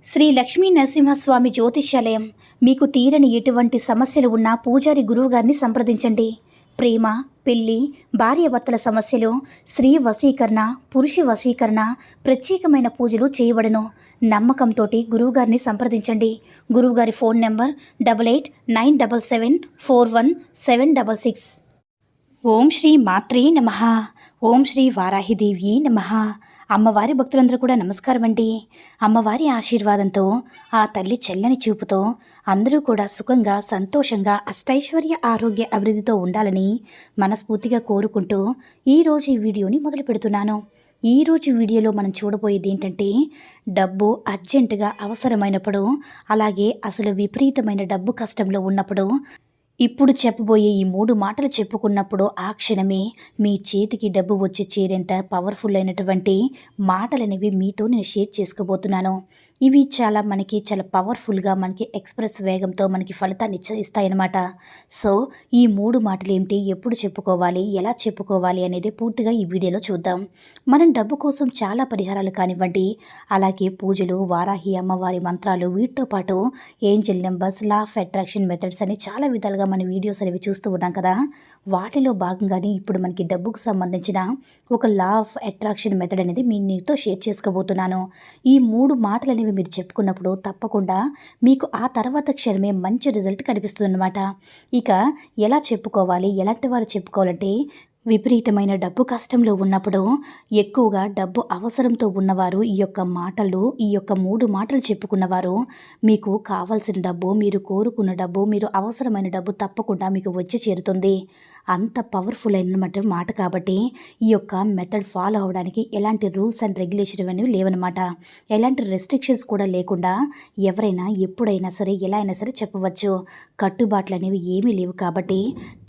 శ్రీ లక్ష్మీ నరసింహస్వామి జ్యోతిష్యాలయం. మీకు తీరని ఎటువంటి సమస్యలు ఉన్నా పూజారి గురువుగారిని సంప్రదించండి. ప్రేమ, పెళ్లి, భార్యాభర్తల సమస్యలు, స్త్రీ వశీకరణ, పురుష వశీకరణ, ప్రత్యేకమైన పూజలు చేయబడును. నమ్మకంతో గురువుగారిని సంప్రదించండి. గురువుగారి ఫోన్ నెంబర్ 8897741766. ఓం శ్రీ మాత్రే నమః. ఓం శ్రీ వారాహిదేవి నమః. అమ్మవారి భక్తులందరూ కూడా నమస్కారం అండి. అమ్మవారి ఆశీర్వాదంతో, ఆ తల్లి చెల్లని చూపుతో అందరూ కూడా సుఖంగా, సంతోషంగా, అష్టైశ్వర్య, ఆరోగ్య, అభివృద్ధితో ఉండాలని మనస్ఫూర్తిగా కోరుకుంటూ ఈరోజు ఈ వీడియోని మొదలు పెడుతున్నాను. ఈరోజు వీడియోలో మనం చూడబోయేది ఏంటంటే, డబ్బు అర్జెంటుగా అవసరమైనప్పుడు, అలాగే అసలు విపరీతమైన డబ్బు కష్టంలో ఉన్నప్పుడు, ఇప్పుడు చెప్పబోయే ఈ 3 మాటలు చెప్పుకున్నప్పుడు ఆ క్షణమే మీ చేతికి డబ్బు వచ్చి చేరేంత పవర్ఫుల్ అయినటువంటి మాటలనేవి మీతో నేను షేర్ చేసుకోబోతున్నాను. ఇవి మనకి చాలా పవర్ఫుల్గా, మనకి ఎక్స్ప్రెస్ వేగంతో మనకి ఫలితాన్ని ఇస్తాయన్నమాట. సో ఈ 3 మాటలు ఏమిటి, ఎప్పుడు చెప్పుకోవాలి, ఎలా చెప్పుకోవాలి అనేది పూర్తిగా ఈ వీడియోలో చూద్దాం. మనం డబ్బు కోసం చాలా పరిహారాలు కానివ్వండి, అలాగే పూజలు, వారాహి అమ్మవారి మంత్రాలు, వీటితో పాటు Angel numbers, law of attraction methods అని చాలా విధాలుగా మన వీడియోస్ అనేవి చూస్తూ ఉన్నాం కదా. వాటిలో భాగంగానే ఇప్పుడు మనకి డబ్బుకు సంబంధించిన ఒక లా ఆఫ్ అట్రాక్షన్ మెథడ్ అనేది మీతో షేర్ చేసుకోబోతున్నాను. ఈ 3 మాటలు అనేవి మీరు చెప్పుకున్నప్పుడు తప్పకుండా మీకు ఆ తర్వాత క్షణమే మంచి రిజల్ట్ కనిపిస్తుంది అన్నమాట. ఇక ఎలా చెప్పుకోవాలి, ఎలాంటి వారు చెప్పుకోవాలంటే, విపరీతమైన డబ్బు కష్టంలో ఉన్నప్పుడు, ఎక్కువగా డబ్బు అవసరంతో ఉన్నవారు ఈ యొక్క 3 మాటలు చెప్పుకున్నవారు, మీకు కావాల్సిన డబ్బు, మీరు కోరుకున్న డబ్బు, మీరు అవసరమైన డబ్బు తప్పకుండా మీకు వచ్చి చేరుతుంది. అంత పవర్ఫుల్ అయినమాట మాట కాబట్టి ఈ యొక్క మెథడ్ ఫాలో అవడానికి ఎలాంటి రూల్స్ అండ్ రెగ్యులేషన్ అనేవి లేవన్నమాట. ఎలాంటి రెస్ట్రిక్షన్స్ కూడా లేకుండా ఎవరైనా ఎప్పుడైనా సరే, ఎలా అయినా సరే చెప్పవచ్చు. కట్టుబాట్లు అనేవి ఏమీ లేవు కాబట్టి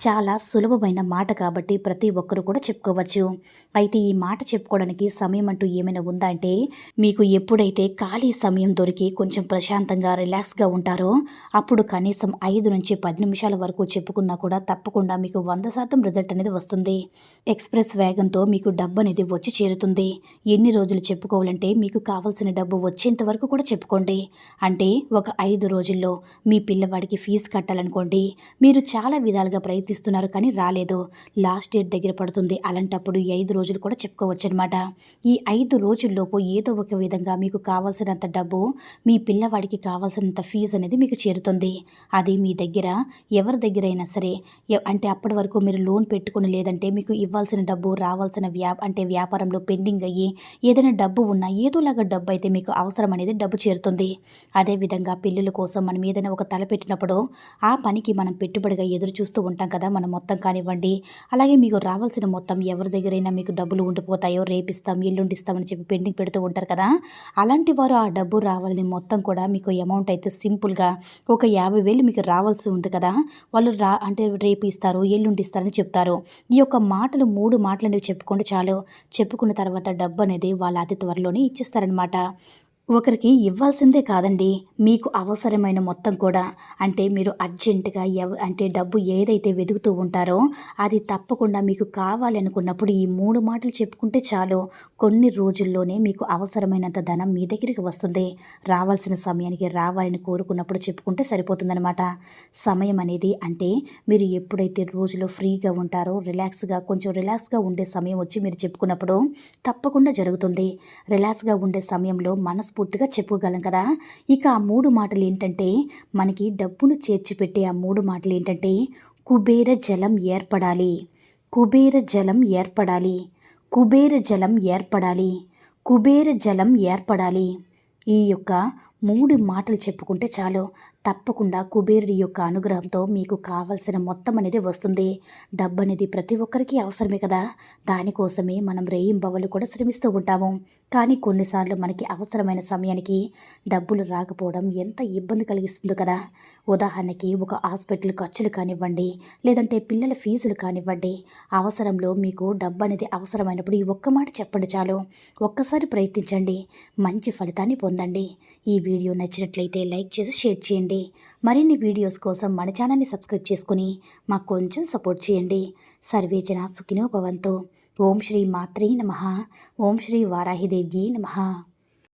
చాలా సులభమైన మాట కాబట్టి ప్రతి ఒక్కరు కూడా చెప్పుకోవచ్చు. అయితే ఈ మాట చెప్పుకోవడానికి సమయం అంటూ ఏమైనా ఉందా అంటే, మీకు ఎప్పుడైతే ఖాళీ సమయం దొరికి కొంచెం ప్రశాంతంగా, రిలాక్స్గా ఉంటారో అప్పుడు కనీసం 5 నుంచి 10 నిమిషాల వరకు చెప్పుకున్నా కూడా తప్పకుండా మీకు 100% రిజల్ట్ అనేది వస్తుంది. ఎక్స్ప్రెస్ వేగంతో మీకు డబ్బు అనేది వచ్చి చేరుతుంది. ఎన్ని రోజులు చెప్పుకోవాలంటే, మీకు కావాల్సిన డబ్బు వచ్చేంత వరకు కూడా చెప్పుకోండి. అంటే ఒక 5 రోజుల్లో మీ పిల్లవాడికి ఫీజు కట్టాలనుకోండి, మీరు చాలా విధాలుగా ప్రయత్నిస్తున్నారు కానీ రాలేదు, లాస్ట్ డేట్ దగ్గర పడుతుంది. అలాంటప్పుడు ఈ 5 రోజులు కూడా చెప్పుకోవచ్చు అనమాట. ఈ 5 రోజుల్లోపు ఏదో ఒక విధంగా మీకు కావాల్సినంత డబ్బు, మీ పిల్లవాడికి కావాల్సినంత ఫీజు అనేది మీకు చేరుతుంది. అది మీ దగ్గర ఎవరి దగ్గర అయినా సరే, అంటే అప్పటి వరకు మీరు లోన్ పెట్టుకుని, లేదంటే మీకు ఇవ్వాల్సిన డబ్బు, రావాల్సిన వ్యాపారంలో పెండింగ్ అయ్యి ఏదైనా డబ్బు ఉన్నా, ఏదోలాగా డబ్బు అయితే మీకు అవసరం అనేది డబ్బు చేరుతుంది. అదేవిధంగా పిల్లల కోసం మనం ఏదైనా ఒక తలపెట్టినప్పుడు ఆ పనికి మనం పెట్టుబడిగా ఎదురు చూస్తూ ఉంటాం కదా. మనం మొత్తం కానివ్వండి, అలాగే మీకు రావాల్సిన మొత్తం ఎవరి దగ్గరైనా మీకు డబ్బులు ఉండిపోతాయో, రేపిస్తాం, ఎల్లుండిస్తామని చెప్పి పెండింగ్ పెడుతూ ఉంటారు కదా. అలాంటి వారు ఆ డబ్బు రావాలని మొత్తం కూడా మీకు అమౌంట్ అయితే సింపుల్గా ఒక 50,000 మీకు రావాల్సి ఉంది కదా. వాళ్ళు అంటే రేపు ఇస్తారు, ఎల్లుండి ఇస్తారని చెప్తారు. ఈ యొక్క 3 మాటలు అనేవి చెప్పుకుంటే చాలు. చెప్పుకున్న తర్వాత డబ్బు అనేది వాళ్ళు అతి త్వరలోనే ఇచ్చేస్తారనమాట. ఒకరికి ఇవ్వాల్సిందే కాదండి, మీకు అవసరమైన మొత్తం కూడా. అంటే మీరు అర్జెంటుగా అంటే డబ్బు ఏదైతే వెతుకుతూ ఉంటారో అది తప్పకుండా మీకు కావాలి అనుకున్నప్పుడు ఈ 3 మాటలు చెప్పుకుంటే చాలు. కొన్ని రోజుల్లోనే మీకు అవసరమైనంత ధనం మీ దగ్గరికి వస్తుంది. రావాల్సిన సమయానికి రావాలని కోరుకున్నప్పుడు చెప్పుకుంటే సరిపోతుందనమాట. సమయం అనేది అంటే మీరు ఎప్పుడైతే రోజులో ఫ్రీగా ఉంటారో, కొంచెం రిలాక్స్గా ఉండే సమయం వచ్చి మీరు చెప్పుకున్నప్పుడు తప్పకుండా జరుగుతుంది. రిలాక్స్గా ఉండే సమయంలో పూర్తిగా చెప్పుకోగలం కదా. ఇక ఆ 3 మాటలు ఏంటంటే, మనకి డబ్బును చేర్చిపెట్టే ఆ 3 మాటలు ఏంటంటే, కుబేర జలం ఏర్పడాలి, కుబేర జలం ఏర్పడాలి, కుబేర జలం ఏర్పడాలి, కుబేర జలం ఏర్పడాలి. ఈ యొక్క 3 మాటలు చెప్పుకుంటే చాలు. తప్పకుండా కుబేరుడి యొక్క అనుగ్రహంతో మీకు కావాల్సిన మొత్తం అనేది వస్తుంది. డబ్బు అనేది ప్రతి ఒక్కరికి అవసరమే కదా. దానికోసమే మనం రేయింబవళ్ళు కూడా శ్రమిస్తూ ఉంటాము. కానీ కొన్నిసార్లు మనకి అవసరమైన సమయానికి డబ్బులు రాకపోవడం ఎంత ఇబ్బంది కలిగిస్తుందో కదా. ఉదాహరణకి ఒక హాస్పిటల్ ఖర్చులు కానివ్వండి, లేదంటే పిల్లల ఫీజులు కానివ్వండి, అవసరంలో మీకు డబ్బు అనేది అవసరమైనప్పుడు ఈ ఒక్క మాట చెప్పండి చాలు. ఒక్కసారి ప్రయత్నించండి, మంచి ఫలితాన్ని పొందండి. ఈ వీడియో నచ్చినట్లయితే లైక్ చేసి షేర్ చేయండి. మరిన్ని వీడియోస్ కోసం మన ఛానల్ని సబ్స్క్రైబ్ చేసుకుని మాకు కొంచెం సపోర్ట్ చేయండి. సర్వే జన సుఖినో భవంతు. ఓం శ్రీ మాత్రే నమః. ఓం శ్రీ వారాహిదేవ్యే నమః.